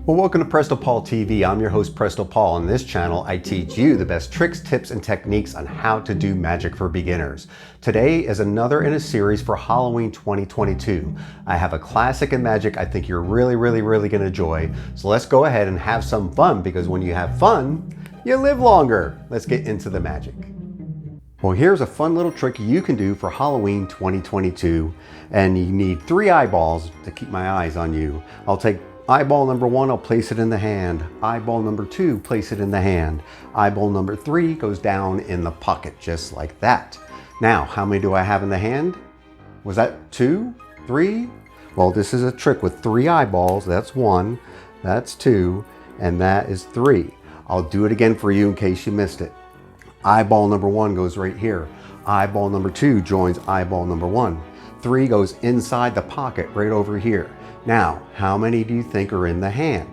Well, welcome to Presto Paul TV. I'm your host, Presto Paul. On this channel, I teach you the best tricks, tips, and techniques on how to do magic for beginners. Today is another in a series for Halloween 2022. I have a classic in magic I think you're really going to enjoy. So let's go ahead and have some fun, because when you have fun, you live longer. Let's get into the magic. Well, here's a fun little trick you can do for Halloween 2022. And you need 3 eyeballs to keep my eyes on you. I'll take eyeball number 1, I'll place it in the hand. Eyeball number 2, place it in the hand. Eyeball number 3 goes down in the pocket, just like that. Now, how many do I have in the hand? Was that 2? 3? Well, this is a trick with 3 eyeballs. That's 1, that's 2, and that is 3. I'll do it again for you in case you missed it. Eyeball number 1 goes right here. Eyeball number 2 joins eyeball number 1. 3 goes inside the pocket right over here. Now, how many do you think are in the hand?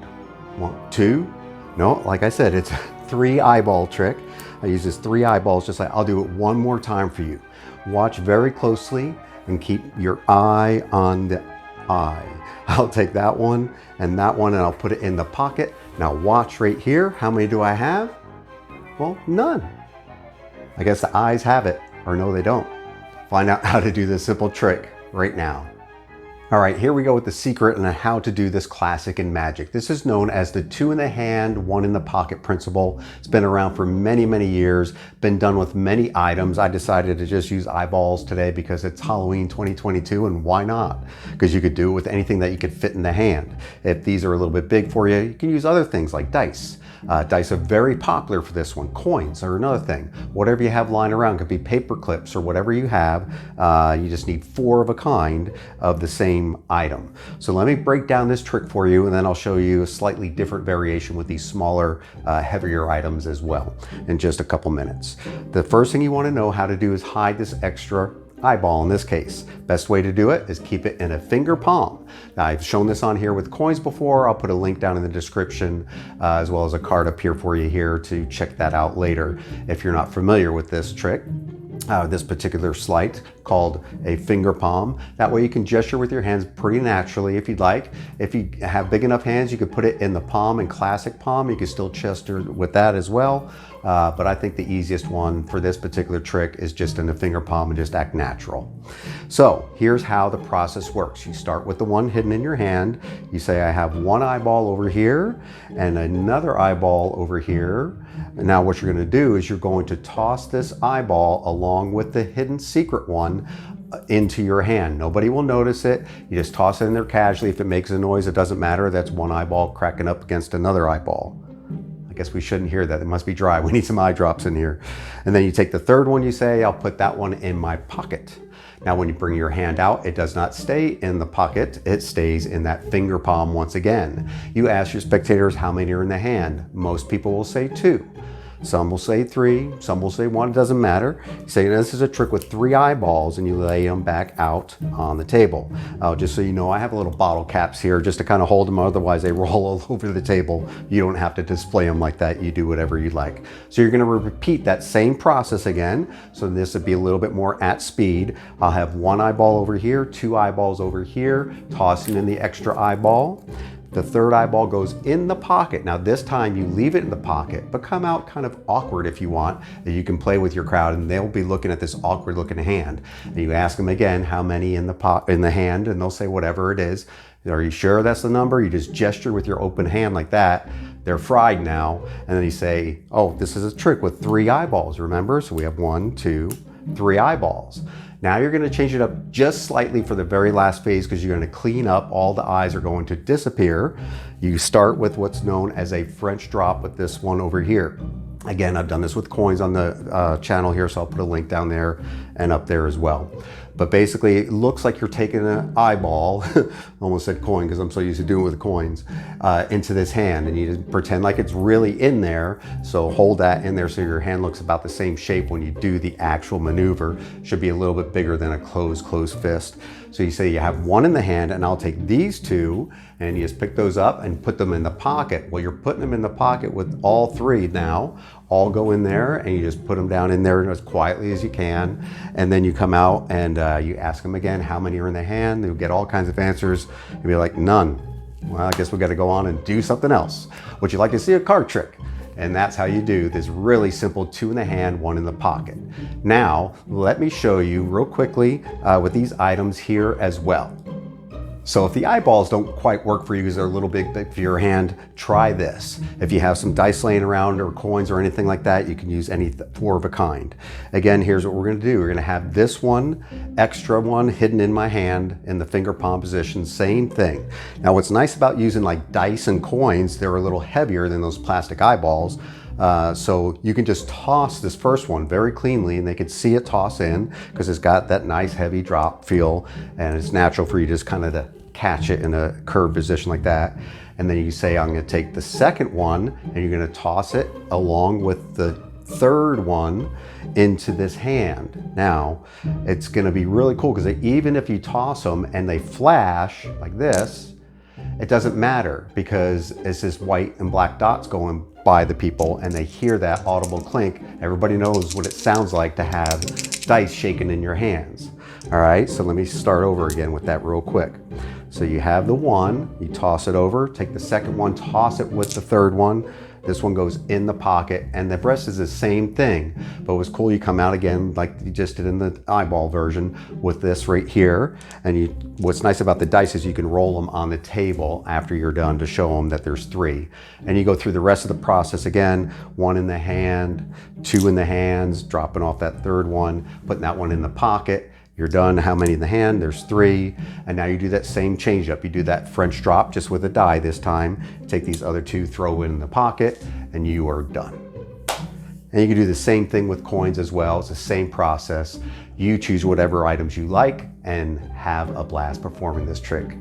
1, 2? No, like I said, it's a 3 eyeball trick. I use this 3 eyeballs, just like I'll do it one more time for you. Watch very closely and keep your eye on the eye. I'll take that one and I'll put it in the pocket. Now watch right here. How many do I have? Well, none. I guess the eyes have it, or no, they don't. Find out how to do this simple trick right now. All right, here we go with the secret on how to do this classic in magic. This is known as the 2 in the hand, 1 in the pocket principle. It's been around for many years, been done with many items. I decided to just use eyeballs today because it's Halloween 2022, and why not? Because you could do it with anything that you could fit in the hand. If these are a little bit big for you, you can use other things like dice. Dice are very popular for this one. Coins are another thing. Whatever you have lying around, could be paper clips or whatever you have. You just need 4 of a kind of the same item. So let me break down this trick for you, and then I'll show you a slightly different variation with these smaller, heavier items as well in just a couple minutes. The first thing you want to know how to do is hide this extra eyeball in this case. Best way to do it is keep it in a finger palm. Now, I've shown this on here with coins before. I'll put a link down in the description as well as a card up here for you here to check that out later if you're not familiar with this trick. This particular sleight called a finger palm. That way you can gesture with your hands pretty naturally if you'd like. If you have big enough hands, you could put it in the palm and classic palm. You can still gesture with that as well. But I think the easiest one for this particular trick is just in the finger palm and just act natural. So here's how the process works. You start with the one hidden in your hand. You say, I have 1 eyeball over here and another eyeball over here. And now what you're going to do is you're going to toss this eyeball along with the hidden secret one into your hand. Nobody will notice it. You just toss it in there casually. If it makes a noise, it doesn't matter. That's 1 eyeball cracking up against another eyeball. I guess we shouldn't hear that. It must be dry. We need some eye drops in here. And then you take the third one, you say, I'll put that one in my pocket. Now, when you bring your hand out, it does not stay in the pocket. It stays in that finger palm once again. You ask your spectators how many are in the hand. Most people will say 2. Some will say 3, some will say 1, it doesn't matter. You say this is a trick with 3 eyeballs, and you lay them back out on the table. Just so you know, I have a little bottle caps here just to kind of hold them, otherwise they roll all over the table. You don't have to display them like that, you do whatever you like. So you're gonna repeat that same process again. So this would be a little bit more at speed. I'll have 1 eyeball over here, 2 eyeballs over here, tossing in the extra eyeball. The third eyeball goes in the pocket. Now this time you leave it in the pocket, but come out kind of awkward if you want. You can play with your crowd and they'll be looking at this awkward looking hand. And you ask them again, how many in the hand, and they'll say whatever it is. Are you sure that's the number? You just gesture with your open hand like that. They're fried now. And then you say, oh, this is a trick with 3 eyeballs, remember? So we have 1, 2, 3 eyeballs. Now you're going to change it up just slightly for the very last phase, because you're going to clean up. All the eyes are going to disappear. You start with what's known as a French drop with this one over here. Again, I've done this with coins on the channel here, so I'll put a link down there and up there as well. But basically, it looks like you're taking an eyeball, almost said coin because I'm so used to doing it with coins, into this hand, and you just pretend like it's really in there. So hold that in there so your hand looks about the same shape when you do the actual maneuver. Should be a little bit bigger than a closed fist. So you say you have 1 in the hand, and I'll take these 2, and you just pick those up and put them in the pocket. Well, you're putting them in the pocket with all 3 now. All go in there, and you just put them down in there as quietly as you can. And then you come out and you ask them again, how many are in the hand? You'll get all kinds of answers. You'll be like, none. Well, I guess we got to go on and do something else. Would you like to see a card trick? And that's how you do this really simple 2 in the hand, 1 in the pocket. Now, let me show you real quickly with these items here as well. So if the eyeballs don't quite work for you because they're a little big for your hand, try this. If you have some dice laying around or coins or anything like that, you can use any 4 of a kind. Again, here's what we're going to do. We're going to have this one, extra one hidden in my hand in the finger palm position, same thing. Now what's nice about using like dice and coins, they're a little heavier than those plastic eyeballs. So you can just toss this first one very cleanly and they can see it toss in because it's got that nice heavy drop feel and it's natural for you just kind of to catch it in a curved position like that. And then you say, I'm going to take the second one and you're going to toss it along with the third one into this hand. Now it's going to be really cool because even if you toss them and they flash like this, it doesn't matter because it's just white and black dots going by the people and they hear that audible clink. Everybody knows what it sounds like to have dice shaking in your hands. All right, so let me start over again with that real quick. So you have the one, you toss it over, take the second one, toss it with the third one. This one goes in the pocket and the rest is the same thing. But what's cool, you come out again like you just did in the eyeball version with this right here. And what's nice about the dice is you can roll them on the table after you're done to show them that there's 3. And you go through the rest of the process again, 1 in the hand, 2 in the hands, dropping off that third one, putting that one in the pocket. You're done. How many in the hand? There's 3. And now you do that same change up. You do that French drop just with a die this time. Take these other 2, throw in the pocket, and you are done. And you can do the same thing with coins as well. It's the same process. You choose whatever items you like and have a blast performing this trick.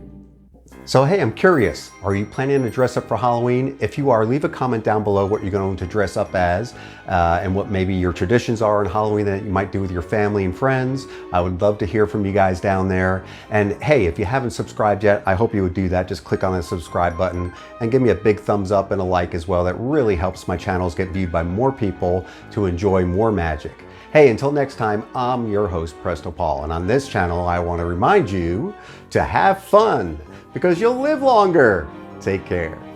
So hey, I'm curious, are you planning to dress up for Halloween? If you are, leave a comment down below what you're going to dress up as and what maybe your traditions are on Halloween that you might do with your family and friends. I would love to hear from you guys down there. And hey, if you haven't subscribed yet, I hope you would do that. Just click on the subscribe button and give me a big thumbs up and a like as well. That really helps my channels get viewed by more people to enjoy more magic. Hey, until next time, I'm your host, Presto Paul, and on this channel, I want to remind you to have fun because you'll live longer. Take care.